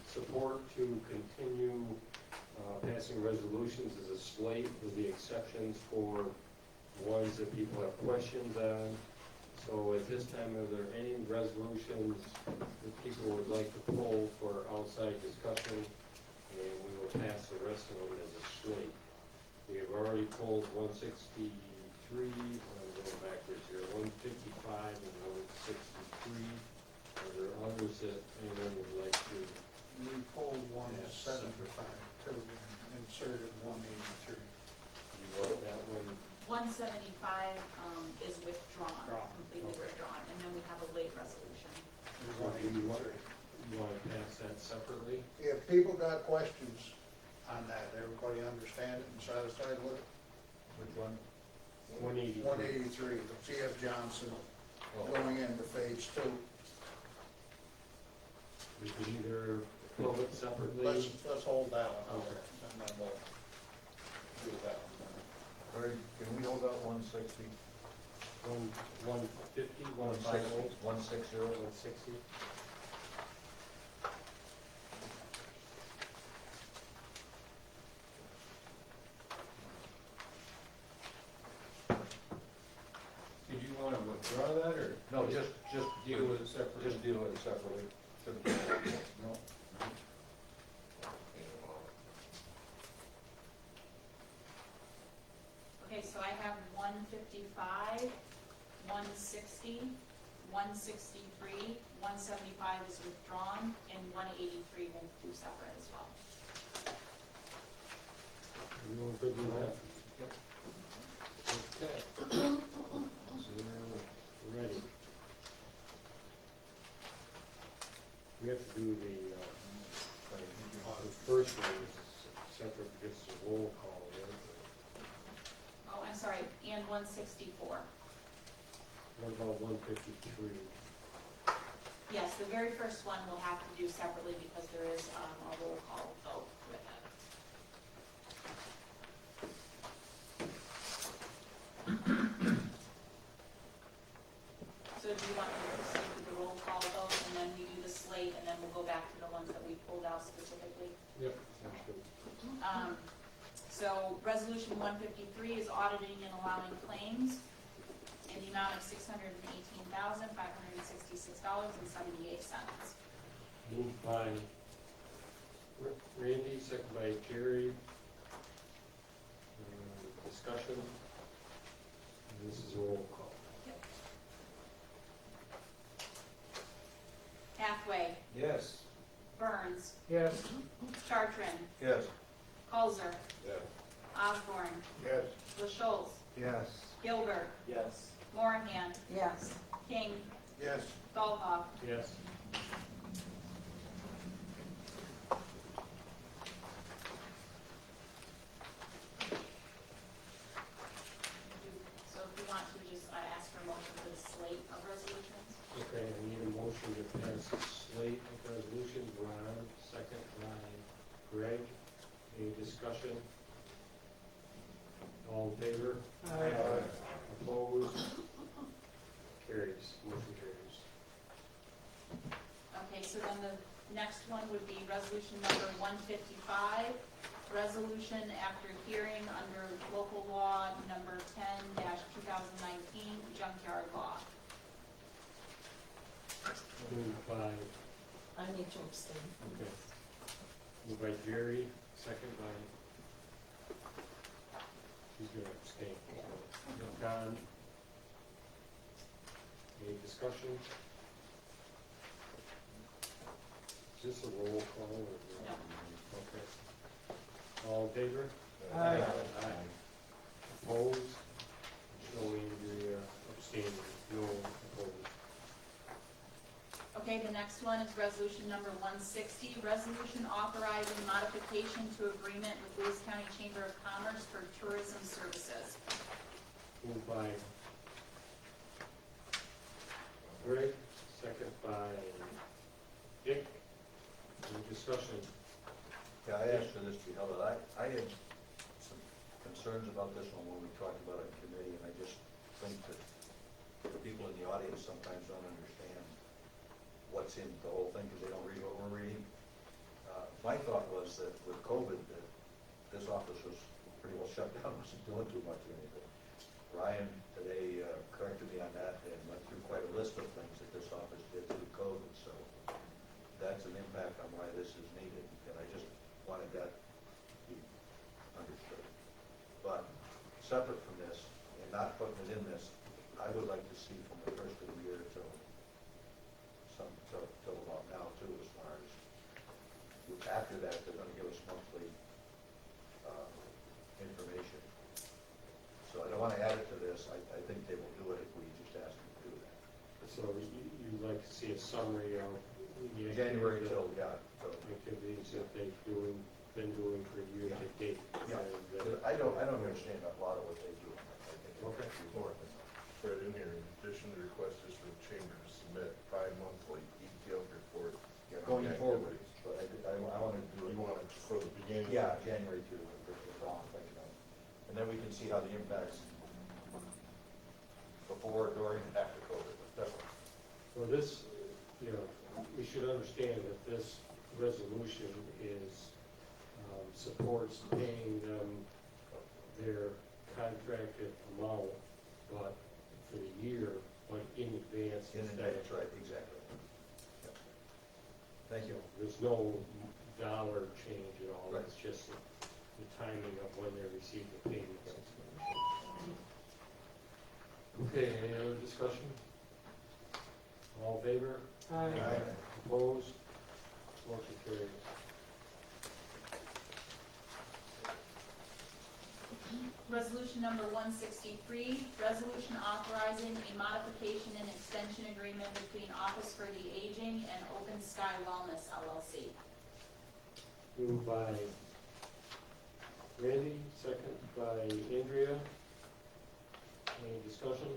support to continue passing resolutions as a slate, with the exceptions for ones that people have questions on. So at this time, are there any resolutions that people would like to pull for outside discussion? And we will pass the rest of them as a slate. We have already pulled 163, I'm going backwards here, 155 and 163. Are there others that anyone would like to? We pulled 175 too, and inserted 183. You want that one? 175 is withdrawn, completely withdrawn, and then we have a late resolution. You want to pass that separately? If people got questions on that, everybody understand it and satisfied with it? Which one? 180. 183, the C.F. Johnson, going into phase 2. We could either pull it separately. Let's hold that one, Okay. and then we'll do that one. Larry, can we hold out 160? 150, 150, 160? 160. No, just Deal with it separately. Just deal with it separately. Shouldn't be- No. Okay, so I have 155, 160, 163, 175 is withdrawn, and 183 we'll do separate as well. You want to do that? Okay. So we're ready. We have to do the first one is separate because it's a roll call, right? Oh, I'm sorry, and 164. What about 153? Yes, the very first one we'll have to do separately because there is a roll call vote with it. So do you want me to proceed with the roll call vote and then we do the slate and then we'll go back to the ones that we pulled out specifically? Yep, sounds good. So resolution 153 is auditing and allowing claims in the amount of $618,566.78. Moved by Randy, second by Jerry. Discussion. And this is a roll call. Hathaway, Yes. Burns, Yes. Chartran, Yes. Colzer, Yes. Osborne, Yes. LaScholz, Yes. Gilbert, Yes. Morahan, Yes. King, Yes. Dolhoff. Yes. So if you want to just ask for a motion for the slate of resolutions. Okay, I need a motion to pass the slate of resolutions. Ron, second by Greg. Any discussion? All in favor? Aye. Opposed? Carries, motion carries. Okay, so then the next one would be resolution number 155, resolution after hearing under local law number 10-2019, junkyard law. Moved by, I need to abstain. okay. Moved by Jerry, second by, he's gonna abstain. Don. Any discussion? Is this a roll call or? No. Okay. All in favor? Aye. Aye. Opposed? Showing the abstaining, no opposed. Okay, the next one is resolution number 160, resolution authorizing modification to agreement with Lewis County Chamber of Commerce for tourism services. Moved by Greg, second by Dick. Any discussion? Yeah, I asked for this to be held, I had some concerns about this one when we talked about it in committee, and I just think that the people in the audience sometimes don't understand what's in the whole thing, because they don't read what we're reading. My thought was that with COVID, that this office was pretty well shut down, wasn't doing too much of anything. Ryan today corrected me on that and went through quite a list of things that this office did through COVID, so that's an impact on why this is needed, and I just wanted that to be understood. But separate from this, and not putting it in this, I would like to see from the first of the year till about now too, as far as, after that, they're gonna give us monthly information. So I don't wanna add it to this, I think they will do it if we just ask them to do that. So you'd like to see a summary of the January activities till, yeah, so. that they've been doing for year to date. Yeah. And, I don't understand a lot of what they do. I think it's Okay. important. Right in here, in addition, the request is for the chamber to submit bi-monthly detailed report. Going on forward, activities. but I wanted to do it. You want it for the beginning? Yeah, January to, and then we can see how the impacts before, during, and after COVID, definitely. So this, we should understand that this resolution is, supports paying them their contracted amount, but for the year, but in advance In instead advance, of, right, exactly. Yep. Thank you. there's no dollar change at all, Right. it's just the timing of when they receive the payment. Okay, any other discussion? All in favor? Aye. Opposed? Motion carries. Resolution number 163, resolution authorizing a modification and extension agreement between Office for the Aging and Open Sky Wellness LLC. Moved by Randy, second by Andrea. Any discussion?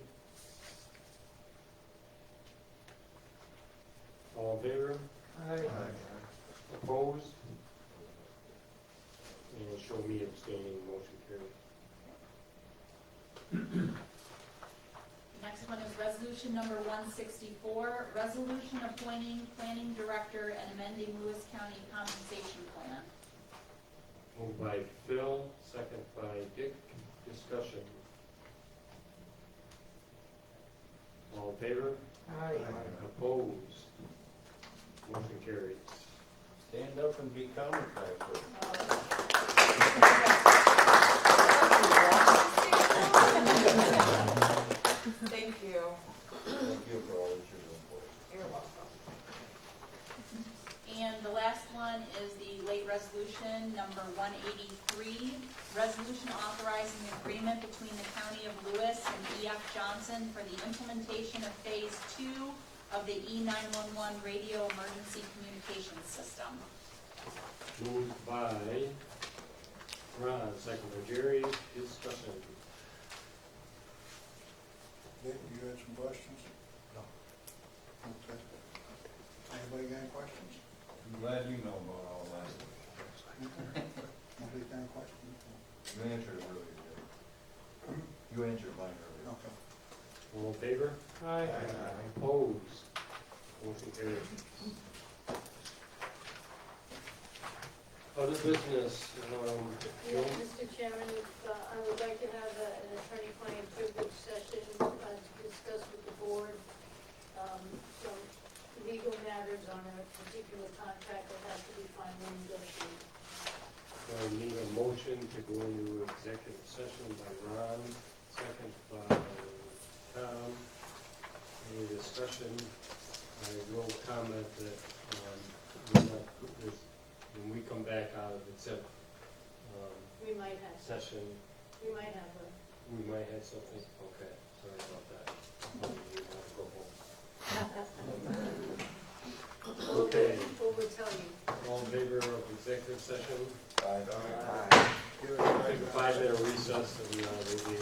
All in favor? Opposed? And show me abstaining, motion carries. Next one is resolution number 164, resolution appointing planning director and amending Lewis County compensation plan. Moved by Phil, second by Dick. Discussion. All in favor? Opposed? Motion carries. Stand up and be countercultural. Thank you. Thank you for all that you're doing for us. You're welcome. And the last one is the late resolution number 183, resolution authorizing agreement between the County of Lewis and E.F. Johnson for the implementation of Phase 2 of the E911 radio emergency communications system. Moved by Ron, second by Jerry. Discussion. Dick, you had some questions? No. Okay. Anybody got any questions? I'm glad you know about all that. Nobody got any questions? You answered it really good. You answered mine earlier. Okay. All in favor? Opposed? Motion carries. Other business, Yeah, no? Mr. Chairman, if, I would like to have an attorney-client privilege session to discuss with the board some legal matters on a particular contract that has to be finally negotiated. I need a motion to go into executive session by Ron, second by Tom. Any discussion? I will comment that when we come back out of exec We might have, session, we might have we might have something. Okay, sorry about that. You have to go home. Okay, people will tell you. all in favor of executive session? Aye. Take a 5-minute recess and we'll be in.